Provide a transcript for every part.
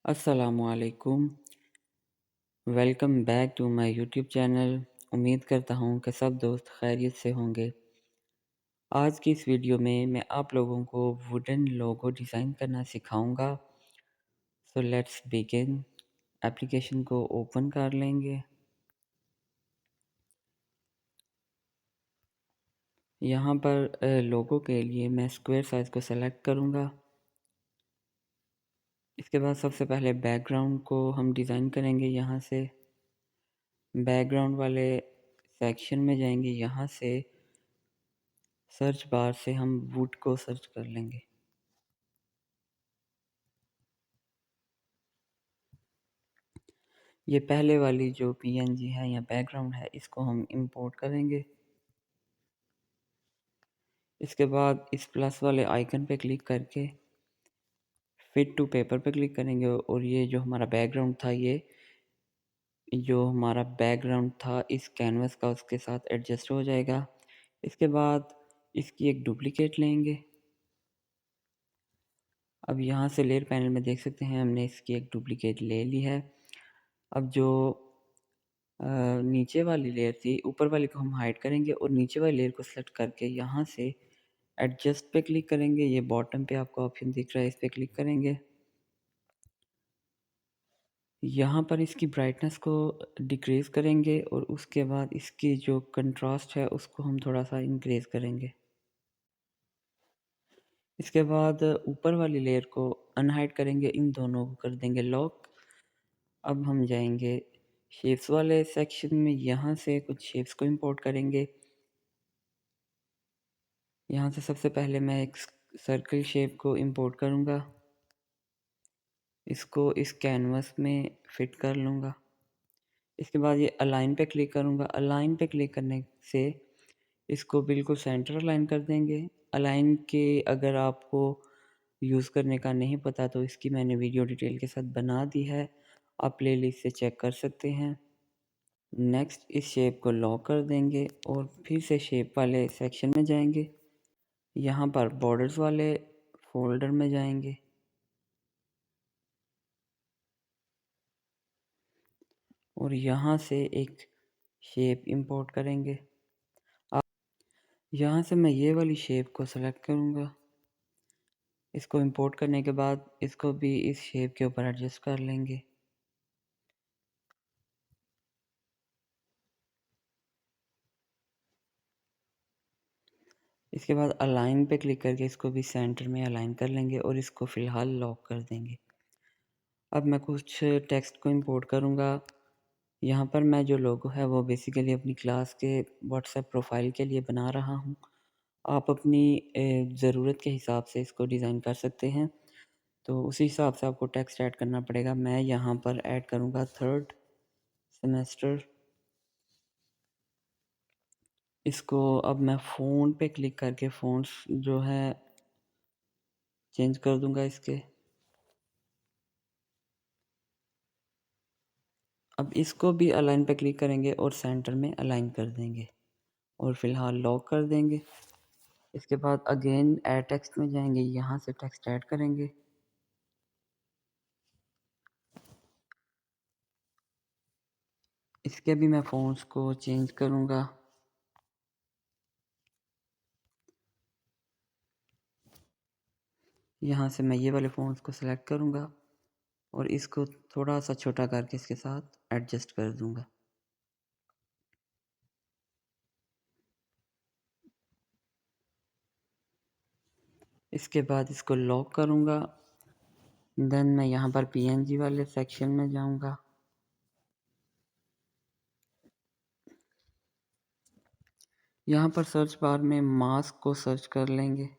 अस्सलामुअलैकुम। Welcome back to my YouTube channel. उम्मीद करता हूँ कि सब दोस्त खैरियत से होंगे। आज की इस वीडियो में मैं आप लोगों को वुडन लोगो डिज़ाइन करना सिखाऊंगा। So let's begin. एप्लीकेशन को ओपन कर लेंगे। यहाँ पर लोगो के लिए मैं स्क्वायर साइज़ को सेलेक्ट करूँगा। इसके बाद सबसे पहले बैकग्राउंड को हम डिज़ाइन करेंगे। यहाँ से बैकग्राउंड वाले सेक्शन में जाएंगे। यहाँ से सर्च बार से हम वुड को सर्च कर लेंगे। ये पहले वाली जो पीएनजी है या बैकग्राउंड है, इसको हम इंपोर्ट करेंगे। इसके बाद इस प्लस वाले आइकन पे क्लिक करके फिट टू पेपर पे क्लिक करेंगे और ये जो हमारा बैकग्राउंड था, ये जो हमारा बैकग्राउंड था इस कैनवस का, उसके साथ एडजस्ट हो जाएगा। इसके बाद इसकी एक डुप्लीकेट लेंगे। अब यहाँ से लेयर पैनल में देख सकते हैं हमने इसकी एक डुप्लीकेट ले ली है। अब जो नीचे वाली लेयर थी, ऊपर वाली को हम हाइड करेंगे और नीचे वाली लेयर को सेलेक्ट करके यहाँ से एडजस्ट पे क्लिक करेंगे। ये बॉटम पे आपको ऑप्शन दिख रहा है, इस पे क्लिक करेंगे। यहाँ पर इसकी ब्राइटनेस को डिक्रीज़ करेंगे और उसके बाद इसकी जो कंट्रास्ट है उसको हम थोड़ा सा इंक्रीज़ करेंगे। इसके बाद ऊपर वाली लेयर को अनहाइड करेंगे, इन दोनों को कर देंगे लॉक। अब हम जाएंगे शेप्स वाले सेक्शन में, यहाँ से कुछ शेप्स को इंपोर्ट करेंगे। यहाँ से सबसे पहले मैं एक सर्कल शेप को इंपोर्ट करूँगा। इसको इस कैनवस में फिट कर लूँगा। इसके बाद ये अलाइन पे क्लिक करूँगा। अलाइन पे क्लिक करने से इसको बिल्कुल सेंटर अलाइन कर देंगे। अलाइन के अगर आपको यूज़ करने का नहीं पता तो इसकी मैंने वीडियो डिटेल के साथ बना दी है, आप प्लेलिस्ट से चेक कर सकते हैं। नेक्स्ट इस शेप को लॉक कर देंगे और फिर से शेप वाले सेक्शन में जाएंगे। यहाँ पर बॉर्डर्स वाले फोल्डर में जाएंगे और यहाँ से एक शेप इंपोर्ट करेंगे। अब यहाँ से मैं ये वाली शेप को सेलेक्ट करूँगा। इसको इंपोर्ट करने के बाद इसको भी इस शेप के ऊपर एडजस्ट कर लेंगे। इसके बाद अलाइन पे क्लिक करके इसको भी सेंटर में अलाइन कर लेंगे और इसको फ़िलहाल लॉक कर देंगे। अब मैं कुछ टेक्स्ट को इंपोर्ट करूँगा। यहाँ पर मैं जो लोगो है वो बेसिकली अपनी क्लास के व्हाट्सएप प्रोफाइल के लिए बना रहा हूँ। आप अपनी ज़रूरत के हिसाब से इसको डिज़ाइन कर सकते हैं, तो उसी हिसाब से आपको टेक्स्ट ऐड करना पड़ेगा। मैं यहाँ पर ऐड करूँगा 3rd सेमेस्टर। इसको अब मैं फ़ॉन्ट पे क्लिक करके फ़ॉन्ट्स जो है चेंज कर दूँगा इसके। अब इसको भी अलाइन पे क्लिक करेंगे और सेंटर में अलाइन कर देंगे और फ़िलहाल लॉक कर देंगे। इसके बाद अगेन ऐड टेक्स्ट में जाएंगे, यहाँ से टेक्स्ट ऐड करेंगे। इसके भी मैं फ़ॉन्ट्स को चेंज करूँगा। यहाँ से मैं ये वाले फ़ॉन्ट्स को सिलेक्ट करूँगा और इसको थोड़ा सा छोटा करके इसके साथ एडजस्ट कर दूँगा। इसके बाद इसको लॉक करूँगा। देन मैं यहाँ पर पीएनजी वाले सेक्शन में जाऊँगा। यहाँ पर सर्च बार में मास्क को सर्च कर लेंगे।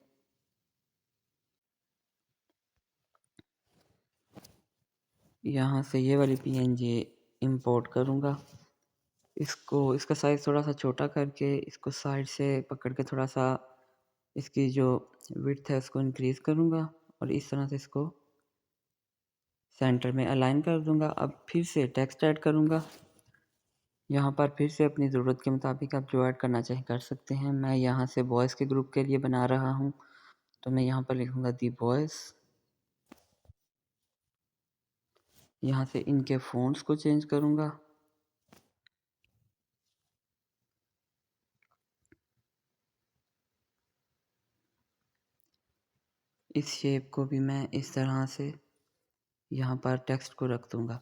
यहाँ से ये वाली पीएनजी इंपोर्ट करूँगा। इसको इसका साइज़ थोड़ा सा छोटा करके इसको साइड से पकड़ के थोड़ा सा इसकी जो विड्थ है उसको इंक्रीज़ करूँगा और इस तरह से इसको सेंटर में अलाइन कर दूँगा। अब फिर से टेक्स्ट ऐड करूँगा। यहाँ पर फिर से अपनी ज़रूरत के मुताबिक आप जो ऐड करना चाहें कर सकते हैं। मैं यहाँ से बॉयज़ के ग्रुप के लिए बना रहा हूँ, तो मैं यहाँ पर लिखूँगा दी बॉयज़। यहाँ से इनके फ़ॉन्ट्स को चेंज करूँगा। इस शेप को भी मैं इस तरह से यहाँ पर टेक्स्ट को रख दूँगा।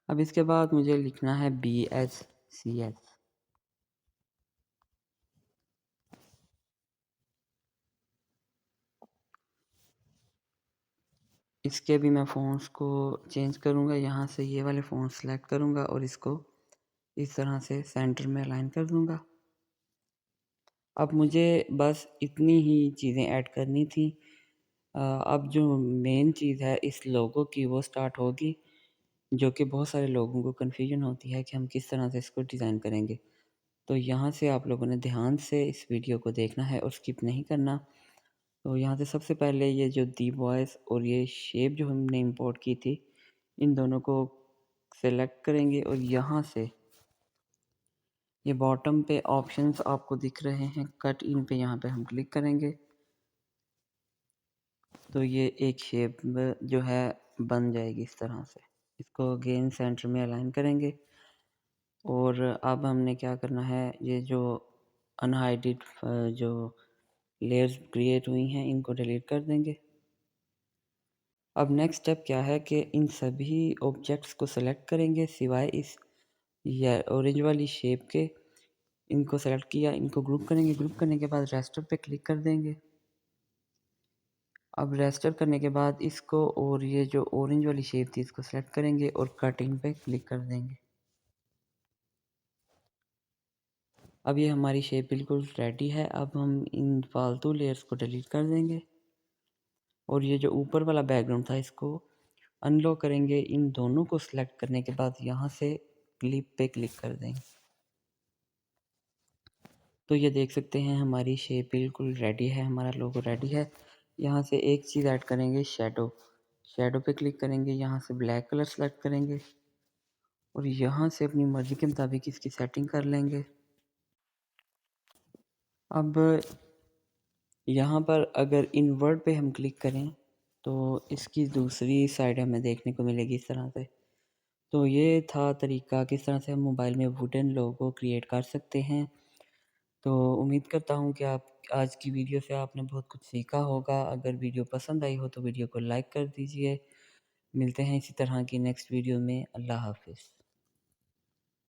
अब इसके बाद मुझे लिखना है BSCS। इसके भी मैं फ़ॉन्ट्स को चेंज करूँगा। यहाँ से ये वाले फ़ॉन्ट सेलेक्ट करूँगा और इसको इस तरह से सेंटर में अलाइन कर दूँगा। अब मुझे बस इतनी ही चीज़ें ऐड करनी थी। अब जो मेन चीज़ है इस लोगो की वो स्टार्ट होगी, जो कि बहुत सारे लोगों को कन्फ्यूजन होती है कि हम किस तरह से इसको डिज़ाइन करेंगे। तो यहाँ से आप लोगों ने ध्यान से इस वीडियो को देखना है और स्किप नहीं करना। तो यहाँ से सबसे पहले ये जो दी वॉइस और ये शेप जो हमने इंपोर्ट की थी, इन दोनों को सेलेक्ट करेंगे और यहाँ से ये बॉटम पे ऑप्शंस आपको दिख रहे हैं, कट इन पे यहाँ पे हम क्लिक करेंगे तो ये एक शेप जो है बन जाएगी इस तरह से। इसको अगेन सेंटर में अलाइन करेंगे और अब हमने क्या करना है, ये जो अनहाइडेड जो लेयर्स क्रिएट हुई हैं इनको डिलीट कर देंगे। अब नेक्स्ट स्टेप क्या है कि इन सभी ऑब्जेक्ट्स को सेलेक्ट करेंगे सिवाय इस या ऑरेंज वाली शेप के। इनको सेलेक्ट किया, इनको ग्रुप करेंगे, ग्रुप करने के बाद रेस्टर पे क्लिक कर देंगे। अब रेस्टर करने के बाद इसको और ये जो ऑरेंज वाली शेप थी इसको सेलेक्ट करेंगे और कटिंग पे क्लिक कर देंगे। अब ये हमारी शेप बिल्कुल रेडी है। अब हम इन फालतू लेयर्स को डिलीट कर देंगे और ये जो ऊपर वाला बैकग्राउंड था इसको अनलॉक करेंगे। इन दोनों को सिलेक्ट करने के बाद यहाँ से क्लिप पे क्लिक कर देंगे। तो ये देख सकते हैं हमारी शेप बिल्कुल रेडी है, हमारा लोगो रेडी है। यहाँ से एक चीज़ ऐड करेंगे, शैडो। शैडो पे क्लिक करेंगे, यहाँ से ब्लैक कलर सेलेक्ट करेंगे और यहाँ से अपनी मर्ज़ी के मुताबिक इसकी सेटिंग कर लेंगे। अब यहाँ पर अगर इनवर्ट पे हम क्लिक करें तो इसकी दूसरी साइड हमें देखने को मिलेगी इस तरह से। तो ये था तरीका किस तरह से हम मोबाइल में वुडन लोगो क्रिएट कर सकते हैं। तो उम्मीद करता हूँ कि आप आज की वीडियो से आपने बहुत कुछ सीखा होगा। अगर वीडियो पसंद आई हो तो वीडियो को लाइक कर दीजिए। मिलते हैं इसी तरह की नेक्स्ट वीडियो में। अल्लाह हाफ़िज़।